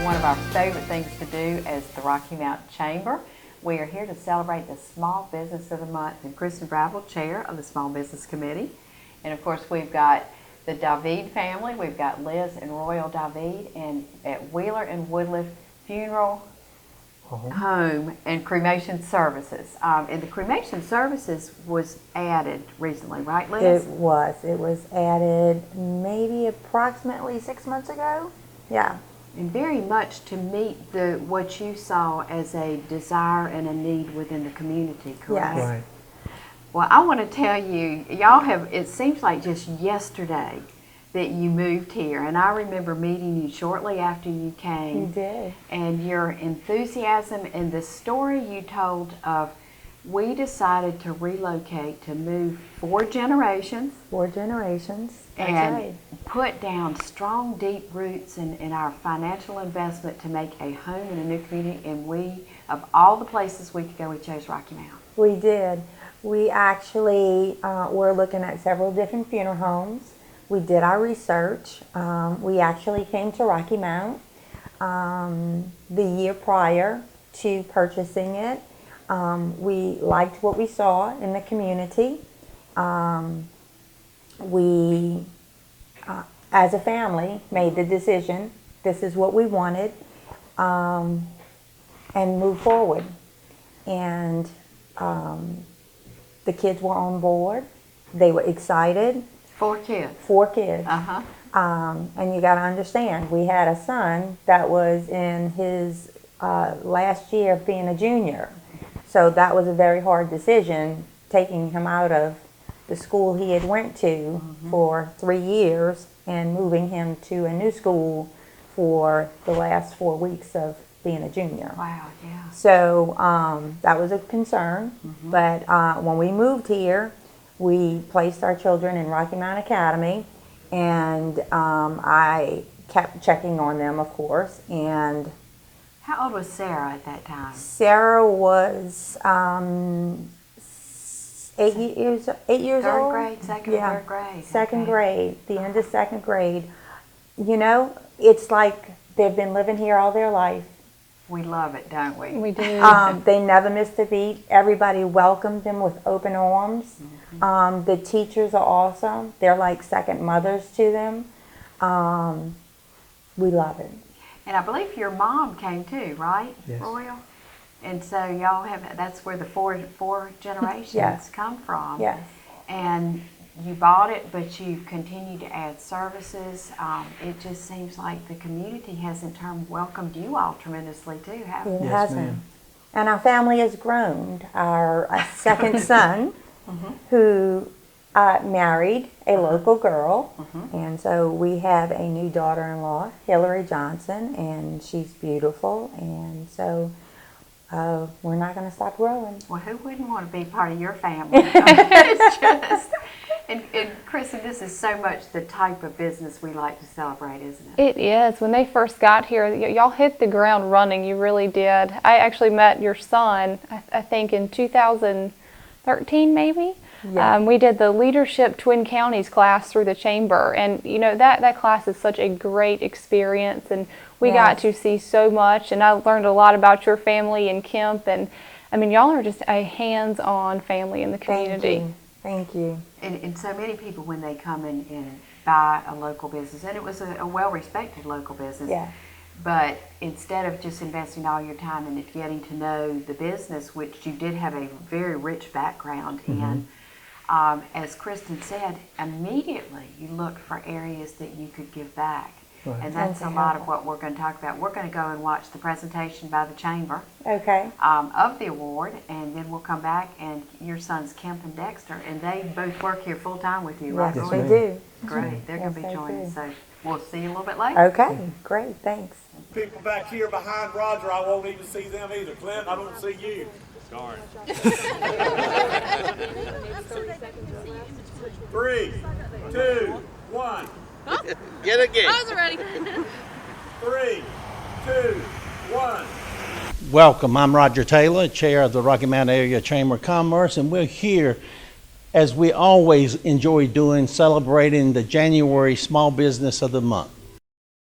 one of our favorite things to do as the Rocky Mountain Chamber. We are here to celebrate the Small Business of the Month, and Kristen Bravel, Chair of the Small Business Committee. And of course we've got the David family. We've got Liz and Royal David, and at Wheeler and Woodlief Funeral Home and Cremation Services. And the Cremation Services was added recently, right, Liz? It was added maybe approximately 6 months ago. Yeah. And very much to meet what you saw as a desire and a need within the community, correct? Yes. Right. Well, I want to tell you, y'all have, it seems like just yesterday that you moved here, and I remember meeting you shortly after you came. You did. And your enthusiasm and the story you told of, we decided to relocate, to move 4 generations. 4 generations. That's And right. put down strong, deep roots in our financial investment to make a home in a new community. And we, of all the places we could go, we chose Rocky Mountain. We did. We actually were looking at several different funeral homes. We did our research. We actually came to Rocky Mount the year prior to purchasing it. We liked what we saw in the community. We, as a family, made the decision, this is what we wanted, and moved forward. And the kids were on board. They were excited. 4 kids. 4 kids. Uh-huh. And you got to understand, we had a son that was in his last year of being a junior. So that was a very hard decision, taking him out of the school he had went to for 3 years and moving him to a new school for the last 4 weeks of being a junior. Wow, yeah. So that was a concern. But when we moved here, we placed our children in Rocky Mountain Academy, and I kept checking on them, of course. And How old was Sarah at that time? Sarah was 8 years Third old. grade, second, Yeah. third grade. Second Okay. grade, the end of second grade. You know, it's like they've been living here all their life. We love it, don't we? We do. They never missed a beat. Everybody welcomed them with open arms. The teachers are awesome. They're like second mothers to them. We love it. And I believe your mom came too, right, Yes. Royal? And so y'all have, that's where the four generations Yes. come from. Yes. And you bought it, but you continue to add services. It just seems like the community has in turn welcomed you all tremendously too, haven't It it? Yes, hasn't. ma'am. And our family has grown. Our second son, who married a local girl, and so we have a new daughter-in-law, Hillary Johnson, and she's beautiful, and so we're not going to stop growing. Well, who wouldn't want to be part of your family? It's just, and Kristen, this is so much the type of business we like to celebrate, isn't it? It is. When they first got here, y'all hit the ground running. You really did. I actually met your son, I think, in 2013, maybe. Yeah. We did the Leadership Twin Counties class through the Chamber, and you know that class is such a great experience, and we got to see so much, and I learned a lot about your family and Kemp, and I mean, y'all are just a hands-on family in the community. Thank you. And so many people, when they come and buy a local business, and it was a well-respected local business, Yeah. but instead of just investing all your time into getting to know the business, which you did have a very rich background in, as Kristen said, immediately you looked for areas that you could give back. Right. And that's a Okay. lot of what we're going to talk about. We're going to go and watch the presentation by the Chamber Okay. of the award, and then we'll come back, and your sons Kemp and Dexter, and they both work here full-time with you, right? Yes, Yes, we ma'am. do. Great. They're going to Yes, be they joining do. us, so we'll see you a little bit later. Okay. Great. Thanks. People back here behind Roger, I won't even see them either. Clint, I don't see you. Darn. 3, 2, 1. Get it again. I was ready. 3, 2, 1. Welcome. I'm Roger Taylor, Chair of the Rocky Mountain Area Chamber of Commerce, and we're here, as we always enjoy doing, celebrating the January Small Business of the Month.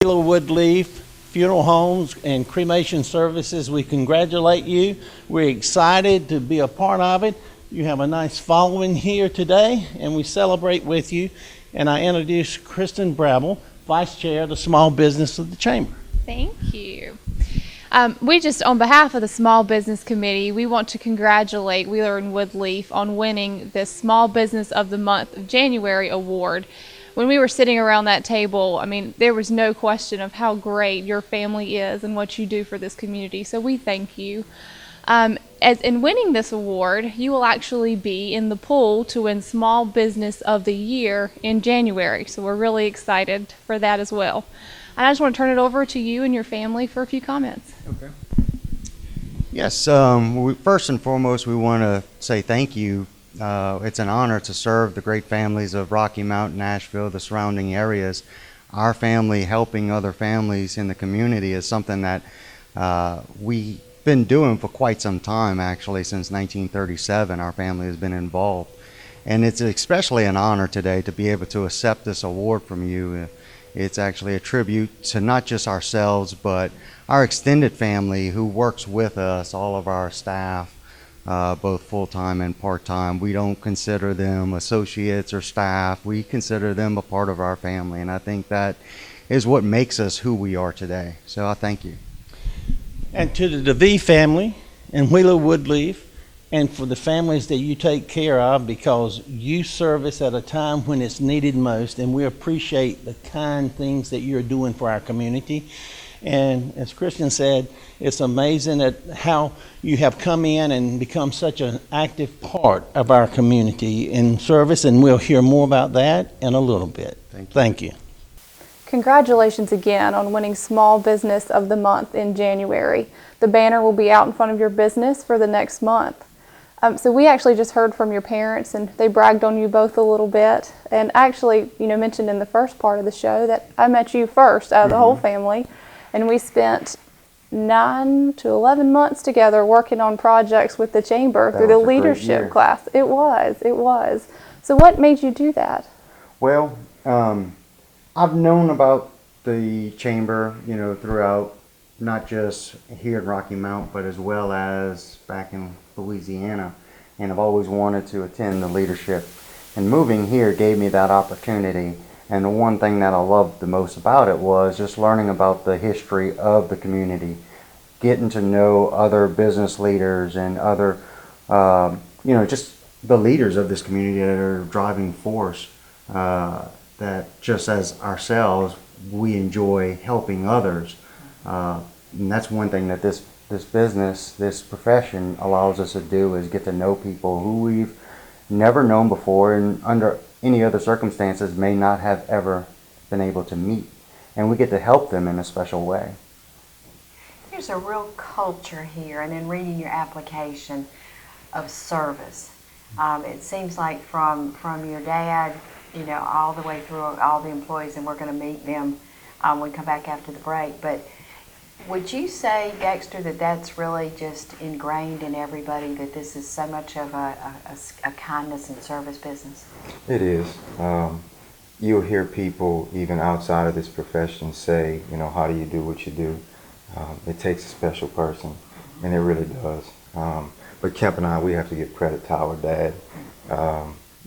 Woodlief funeral homes and cremation services. We congratulate you. We're excited to be a part of it. You have a nice following here today, and we celebrate with you. And I introduce Kristen Brabble, Vice Chair of the Small Business of the Chamber. Thank you. We just, on behalf of the Small Business Committee, we want to congratulate Wheeler and Woodlief on winning this Small Business of the Month of January award. When we were sitting around that table, I mean, there was no question of how great your family is and what you do for this community. So we thank you. As in winning this award, you will actually be in the pool to win Small Business of the Year in January. So we're really excited for that as well. And I just want to turn it over to you and your family for a few comments. Okay. Yes, first and foremost, we want to say thank you. It's an honor to serve the great families of Rocky Mount, Nashville, the surrounding areas. Our family helping other families in the community is something that we've been doing for quite some time, actually, since 1937. Our family has been involved. And it's especially an honor today to be able to accept this award from you. It's actually a tribute to not just ourselves, but our extended family who works with us, all of our staff, both full-time and part-time. We don't consider them associates or staff. We consider them a part of our family, and I think that is what makes us who we are today. So I thank you. And to the DeVee family and Wheeler Woodlief, and for the families that you take care of, because you service at a time when it's needed most, and we appreciate the kind things that you're doing for our community. And as Christian said, it's amazing at how you have come in and become such an active part of our community in service, and we'll hear more about that in a little bit. Thank you. Congratulations again on winning Small Business of the Month in January. The banner will be out in front of your business for the next month. So we actually just heard from your parents, and they bragged on you both a little bit. And actually, mentioned in the first part of the show that I met you first out of the whole family, and we spent 9 to 11 months together working on projects with the chamber through the leadership class. It was. So what made you do that? Well, I've known about the chamber, throughout, not just here in Rocky Mount, but as well as back in Louisiana, and I've always wanted to attend the leadership. And moving here gave me that opportunity. And the one thing that I loved the most about it was just learning about the history of the community, getting to know other business leaders and other, just the leaders of this community that are driving force. That just as ourselves, we enjoy helping others. And that's one thing that this business, this profession allows us to do, is get to know people who we've never known before and under any other circumstances may not have ever been able to meet. And we get to help them in a special way. There's a real culture here, and in reading your application, of service. It seems like from your dad, all the way through all the employees, and we're going to meet them when we come back after the break. But would you say, Dexter, that that's really just ingrained in everybody, that this is so much of a kindness and service business? It is. You'll hear people even outside of this profession say, how do you do what you do? It takes a special person, and it really does. But Kemp and I, we have to give credit to our dad.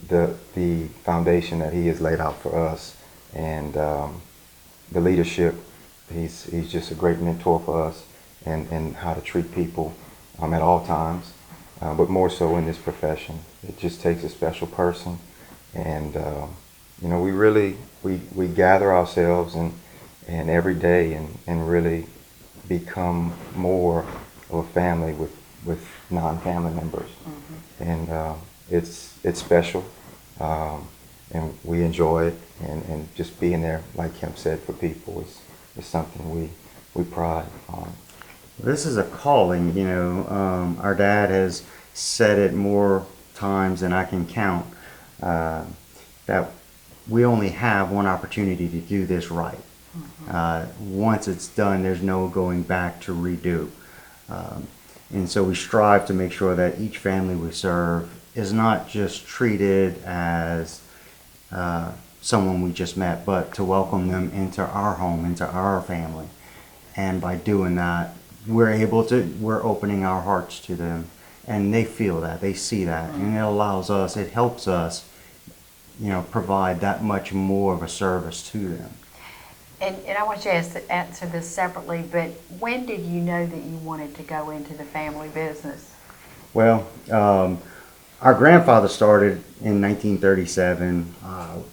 The foundation that he has laid out for us, and the leadership. He's just a great mentor for us, and how to treat people at all times, but more so in this profession. It just takes a special person, and we really we gather ourselves and every day and really become more of a family with non-family members. And it's special, and we enjoy it, and just being there, like Kemp said, for people is something we pride on. This is a calling, our dad has said it more times than I can count, that we only have one opportunity to do this right. Once it's done, there's no going back to redo. And so we strive to make sure that each family we serve is not just treated as someone we just met, but to welcome them into our home, into our family. And by doing that, we're opening our hearts to them. And they feel that, they see that, and it helps us, provide that much more of a service to them. And I want you to answer this separately, but when did you know that you wanted to go into the family business? Well, our grandfather started in 1937.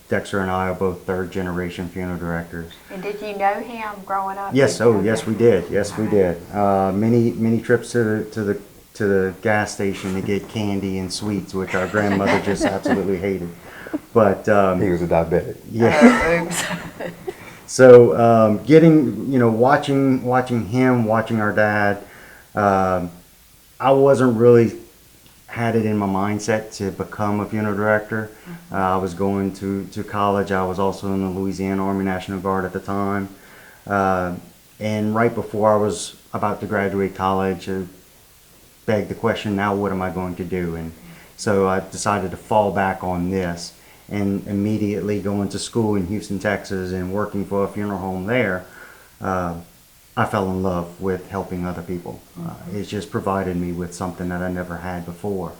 Dexter and I are both third-generation funeral directors. And did you know him growing up? Yes, yes, we did. Yes, we did. Many trips to the gas station to get candy and sweets, which our grandmother just absolutely hated. But He was a diabetic. yeah. Oops. So watching him, watching our dad, I wasn't really had it in my mindset to become a funeral director. I was going to college. I was also in the Louisiana Army National Guard at the time. And right before I was about to graduate college, I begged the question, now what am I going to do? And so I decided to fall back on this, and immediately going to school in Houston, Texas, and working for a funeral home there, I fell in love with helping other people. It just provided me with something that I never had before,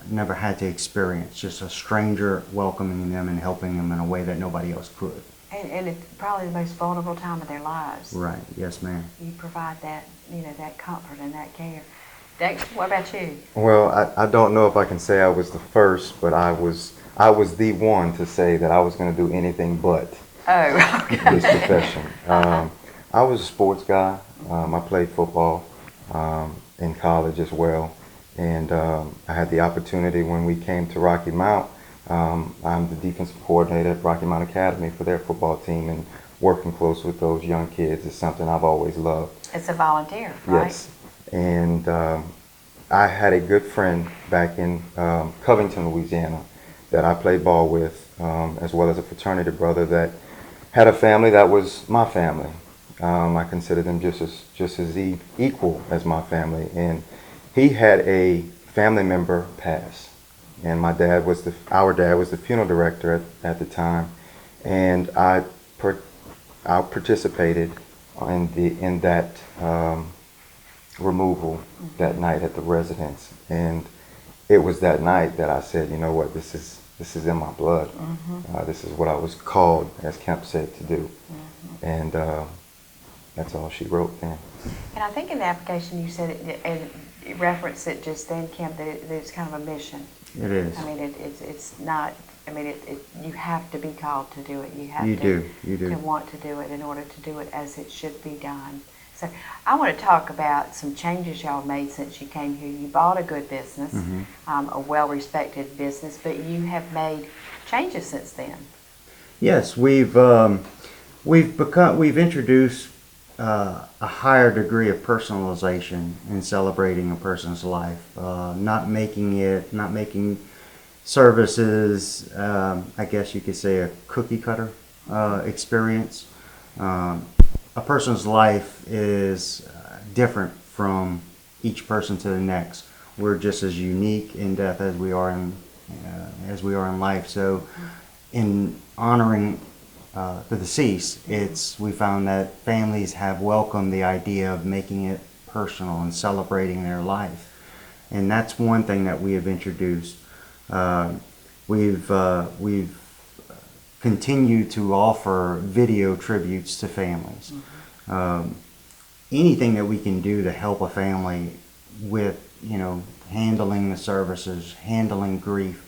never had to experience, just a stranger welcoming them and helping them in a way that nobody else could. And it's probably the most vulnerable time of their lives. Right, yes ma'am. You provide that, that comfort and that care. Dex, what about you? Well, I don't know if I can say I was the first, but I was the one to say that I was going to do anything but Oh, okay. this profession. I was a sports guy. I played football in college as well, and I had the opportunity when we came to Rocky Mount. I'm the defensive coordinator at Rocky Mount Academy for their football team, and working close with those young kids is something I've always loved. It's a volunteer, right? Yes, and I had a good friend back in Covington, Louisiana, that I played ball with, as well as a fraternity brother that had a family that was my family. I consider them just as equal as my family, and he had a family member pass, and our dad was the funeral director at the time, and I participated in that removal that night at the residence, and it was that night that I said, you know what, this is in my blood. This is what I was called, as Kemp said, to do, and that's all she wrote then. And I think in the application you said, and you referenced it just then, Kim, that it's kind of a mission. It is. I mean, it's not, I mean, you have to be called to do it. You have You to do. want to do it in order to do it as it should be done. So I want to talk about some changes y'all made since you came here. You bought a good business, a well-respected business, but you have made changes since then. Yes, we've introduced a higher degree of personalization in celebrating a person's life, not making services, I guess you could say, a cookie cutter experience. A person's life is different from each person to the next. We're just as unique in death as we are in life. So, in honoring the deceased, we found that families have welcomed the idea of making it personal and celebrating their life, and that's one thing that we have introduced. We've continued to offer video tributes to families. Anything that we can do to help a family with, handling the services, handling grief,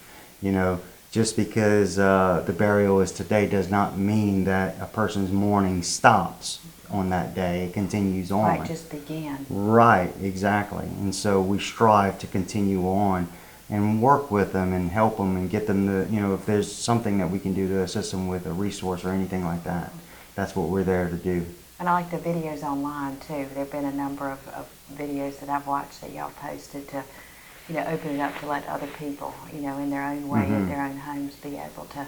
just because the burial is today does not mean that a person's mourning stops on that day. It continues on. Might just begin. Right, exactly. And so we strive to continue on and work with them and help them and get them to, if there's something that we can do to assist them with, a resource or anything like that, that's what we're there to do. And I like the videos online too. There have been a number of videos that I've watched that y'all posted to, open it up to let other people, in their own way, in their own homes, be able to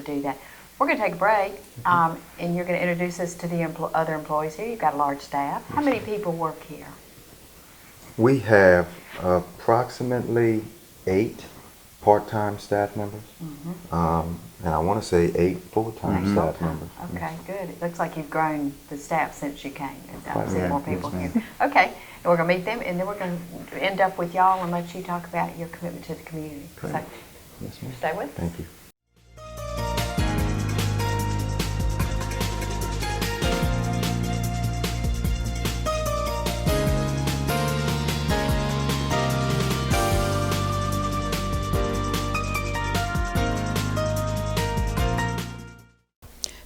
do that. We're going to take a break, and you're going to introduce us to the other employees here. You've got a large staff. How many people work here? We have approximately 8 part-time staff members, and I want to say 8 full-time staff members. Okay, good. It looks like you've grown the staff since you came. I've seen Yeah, more yes, people ma'am. here. Okay, and we're going to meet them, and then we're going to end up with y'all and let you talk about your commitment to the community. Great. So Yes, ma'am. stay with us. Thank you.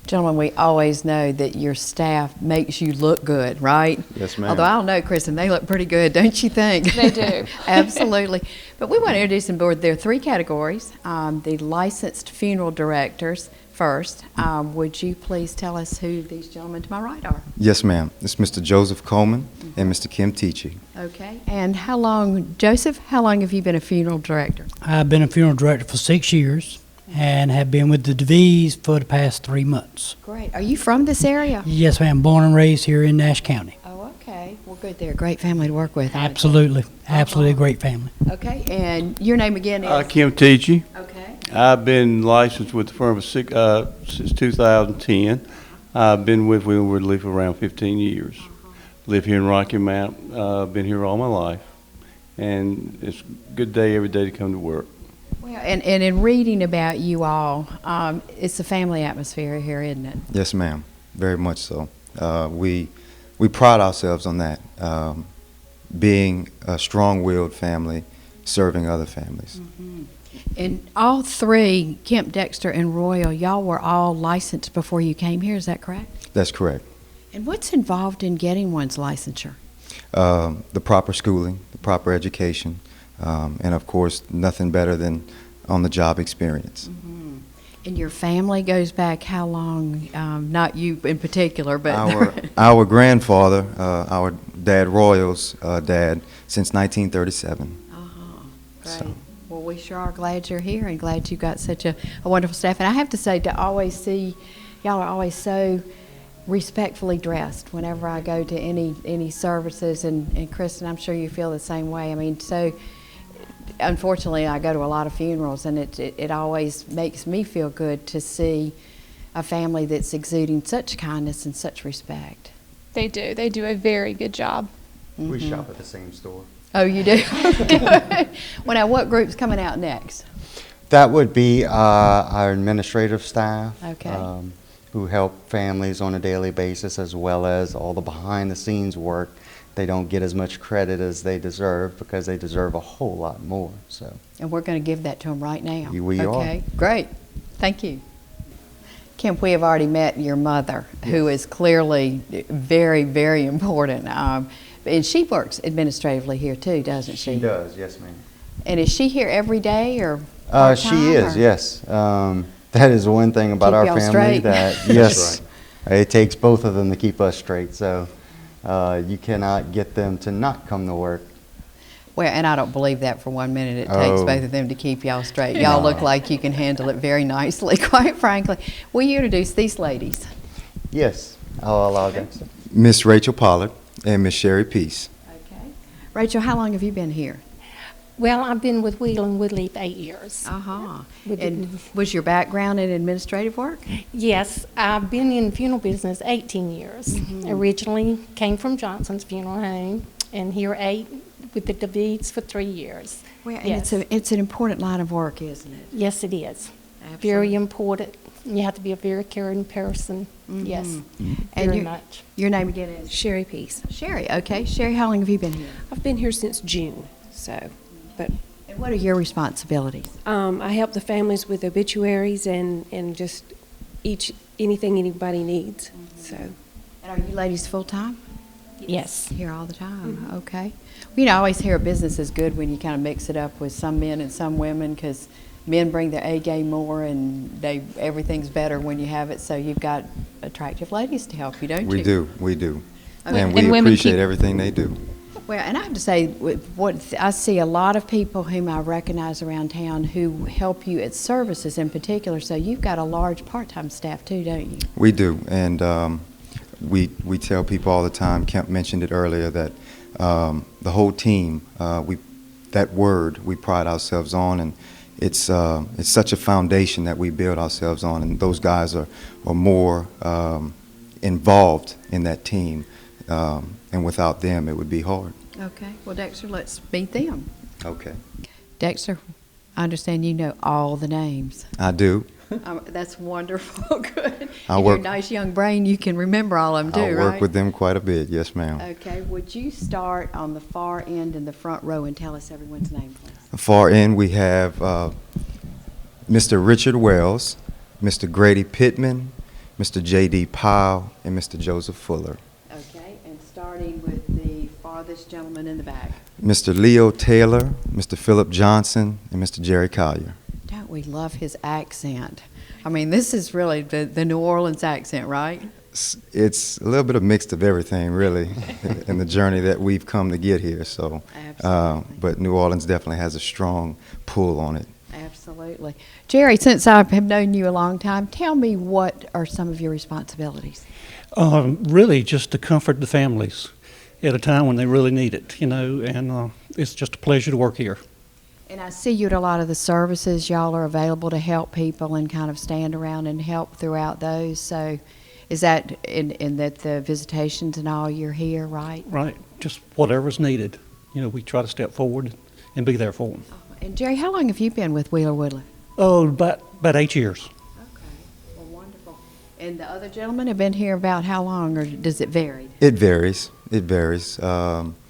Gentlemen, we always know that your staff makes you look good, right? Yes, ma'am. Although I don't know, Kristen, they look pretty good, don't you think? They do. Absolutely. But we want to introduce them board. There are 3 categories. The licensed funeral directors first. Would you please tell us who these gentlemen to my right are? Yes, ma'am. It's Mr. Joseph Coleman and Mr. Kim Teachy. Okay. And how long, Joseph, how long have you been a funeral director? I've been a funeral director for 6 years and have been with the DeVries for the past 3 months. Great. Are you from this area? Yes, ma'am. Born and raised here in Nash County. Oh, okay. Well, good. They're a great family to work with. aren't they? Absolutely. Absolutely a great family. Okay. And your name again is? Kim Teachy. Okay. I've been licensed with the firm since 2010. I've been with Woodlief around 15 years. Live here in Rocky Mount. Been here all my life. And it's a good day every day to come to work. Well, and in reading about you all, it's a family atmosphere here, isn't it? Yes, ma'am. Very much so. We pride ourselves on that, being a strong-willed family, serving other families. And all 3, Kemp, Dexter, and Royal, y'all were all licensed before you came here, is that correct? That's correct. And what's involved in getting one's licensure? The proper schooling, the proper education, and of course, nothing better than on-the-job experience. And your family goes back how long? Not you in particular, but Our grandfather, our dad Royal's dad, since 1937. Great. So- Well, we sure are glad you're here and glad you got such a wonderful staff. And I have to say, to always see, y'all are always so respectfully dressed whenever I go to any services. And Kristen, I'm sure you feel the same way. I mean, so unfortunately, I go to a lot of funerals, and it always makes me feel good to see a family that's exuding such kindness and such respect. They do. They do a very good job. We shop at the same store. Oh, you do? Good. Well, now, what group's coming out next? That would be our administrative staff. Okay. Who help families on a daily basis, as well as all the behind-the-scenes work. They don't get as much credit as they deserve because they deserve a whole lot more. So. And we're going to give that to them right now. We are. Okay, great. Thank you. Kemp, we have already met your mother, who is clearly very, very important. And she works administratively here too, doesn't she? She does, yes, ma'am. And is she here every day or She part-time, is, or? yes. That is one thing about Keep our y'all family straight. that, yes, it takes both of them to keep us straight. So you cannot get them to not come to work. Well, and I don't believe that for 1 minute. It takes Oh. both of them to keep y'all straight. Y'all look like you can handle it very nicely, quite frankly. Will you introduce these ladies? Yes, I'll allow that. Miss Rachel Pollard and Miss Sherry Peace. Okay. Rachel, how long have you been here? Well, I've been with Wheel and Woodlief 8 years. Uh-huh. We And was your background in administrative work? Yes, I've been in funeral business 18 years. Originally came from Johnson's Funeral Home, and here 8 with the DeVries for 3 years. Well, and Yes. it's an important line of work, isn't it? Yes, it is. Absolutely. Very important. You have to be a very caring person. Yes, And very your- much. Your name again is? Sherry Peace. Sherry, okay. Sherry, how long have you been here? I've been here since June, so, but And what are your responsibilities? I help the families with obituaries and just anything anybody needs, so. And are you ladies full-time? Yes. Here all the time, okay. You know, I always hear a business is good when you kind of mix it up with some men and some women, because men bring their A game more, and everything's better when you have it. So you've got attractive ladies to help you, don't We you? do, we do. Okay. And we And women appreciate keep- everything they do. Well, and I have to say, I see a lot of people whom I recognize around town who help you at services in particular. So you've got a large part-time staff too, don't you? We do, and we tell people all the time, Kemp mentioned it earlier, that the whole team, that word we pride ourselves on, and it's such a foundation that we build ourselves on, and those guys are more involved in that team, and without them, it would be hard. Okay. Well, Dexter, let's meet them. Okay. Dexter, I understand you know all the names. I do. That's wonderful. Good. I In work- your nice young brain, you can remember all of them I too, work right? with them quite a bit, yes, ma'am. Okay. Would you start on the far end in the front row and tell us everyone's name, please? Far end, we have Mr. Richard Wells, Mr. Grady Pittman, Mr. J.D. Powell, and Mr. Joseph Fuller. Okay. And starting with the farthest gentleman in the back. Mr. Leo Taylor, Mr. Philip Johnson, and Mr. Jerry Collier. Don't we love his accent? I mean, this is really the New Orleans accent, right? It's a little bit of mixed of everything, really, in the journey that we've come to get here. So, but New Orleans definitely has a strong pull on it. Absolutely. Jerry, since I have known you a long time, tell me what are some of your responsibilities? Really just to comfort the families at a time when they really need it, and it's just a pleasure to work here. And I see you at a lot of the services. Y'all are available to help people and kind of stand around and help throughout those. So is that in that the visitations and all, you're here, right? Right, just whatever's needed. We try to step forward and be there for them. And Jerry, how long have you been with Wheeler Woodlief? Oh, about 8 years. Okay, well, wonderful. And the other gentlemen have been here about how long, or does it vary? It varies. It varies.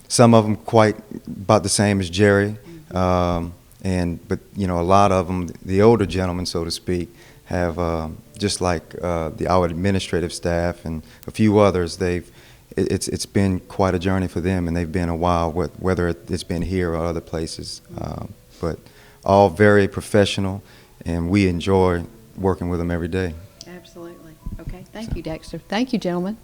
Some of them quite about the same as Jerry, but a lot of them, the older gentlemen, so to speak, have just like our administrative staff and a few others. It's been quite a journey for them, and they've been a while, whether it's been here or other places. But all very professional, and we enjoy working with them every day. Absolutely. Okay, thank you, Dexter. Thank you, gentlemen.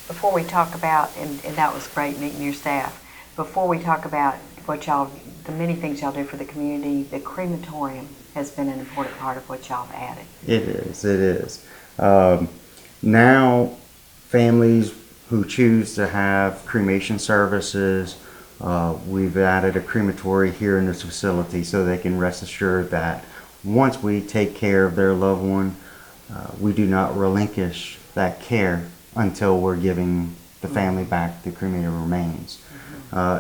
Before we talk about, and that was great meeting your staff, before we talk about the many things y'all do for the community, the crematorium has been an important part of what y'all have added. It is. Now, families who choose to have cremation services, we've added a crematory here in this facility so they can rest assured that once we take care of their loved one, we do not relinquish that care until we're giving the family back the cremated remains.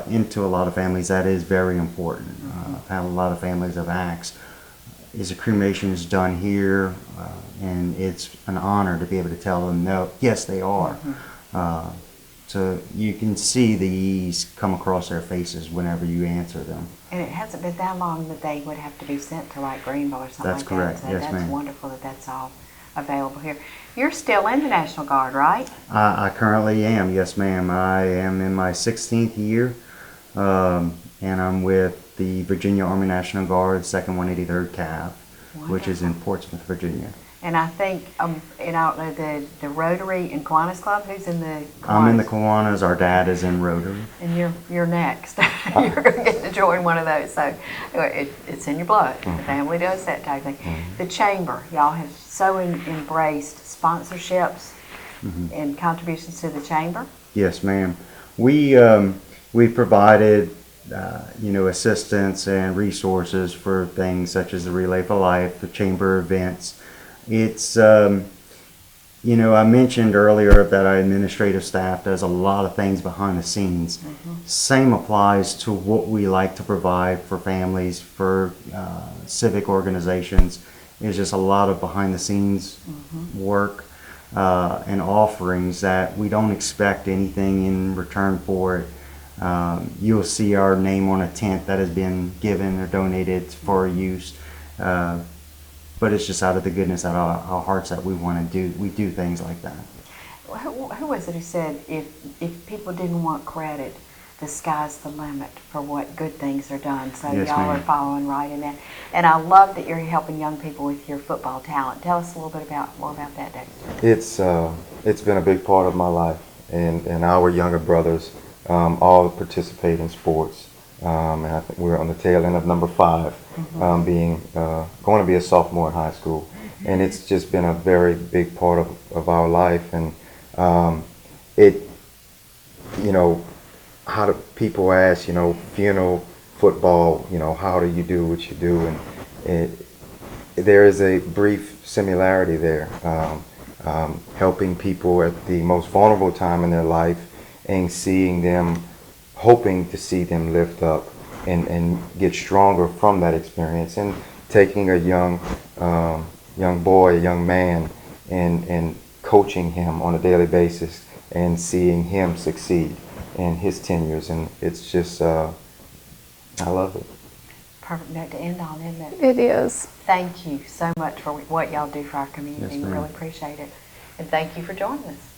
Into a lot of families, that is very important. I've had a lot of families have asked, is a cremation done here? And it's an honor to be able to tell them, no, yes, they are. So you can see the ease come across their faces whenever you answer them. And it hasn't been that long that they would have to be sent to like Greenville or something That's like correct. that. So Yes, that's ma'am. wonderful that that's all available here. You're still in the National Guard, right? I currently am, yes ma'am. I am in my 16th year, and I'm with the Virginia Army National Guard, 2nd 183rd Cav, which is in Portsmouth, Virginia. And I think, and I don't know, the Rotary and Kiwanis Club, who's in the Kiwanis? I'm in the Kiwanis, our dad is in Rotary. And you're next. You're going to get to join one of those. So it's in your blood. The family does that type of thing. The Chamber, y'all have so embraced sponsorships and contributions to the Chamber. Yes, ma'am. We provided assistance and resources for things such as the Relay for Life, the Chamber events. It's I mentioned earlier that our administrative staff does a lot of things behind the scenes. Same applies to what we like to provide for families, for civic organizations. It's just a lot of behind the scenes work and offerings that we don't expect anything in return for it. You'll see our name on a tent that has been given or donated for use. But it's just out of the goodness of our hearts that we want to do. We do things like that. Who was it who said if people didn't want credit, the sky's the limit for what good things are done? So Yes, y'all are ma'am. following right in that. And I love that you're helping young people with your football talent. Tell us a little bit more about that, Dexter. It's been a big part of my life, and our younger brothers all participate in sports. And I think we're on the tail end of number 5, being going to be a sophomore in high school, and it's just been a very big part of our life. And how do people ask, football, you know, how do you do what you do? And there is a brief similarity there, helping people at the most vulnerable time in their life and seeing them, hoping to see them lift up and get stronger from that experience, and taking a young boy, a young man, and coaching him on a daily basis and seeing him succeed in his tenures. And it's just, I love it. Perfect note to end on, isn't it? It is. Thank you so much for what y'all do for our community. Yes, We ma'am. really appreciate it. And thank you for joining us.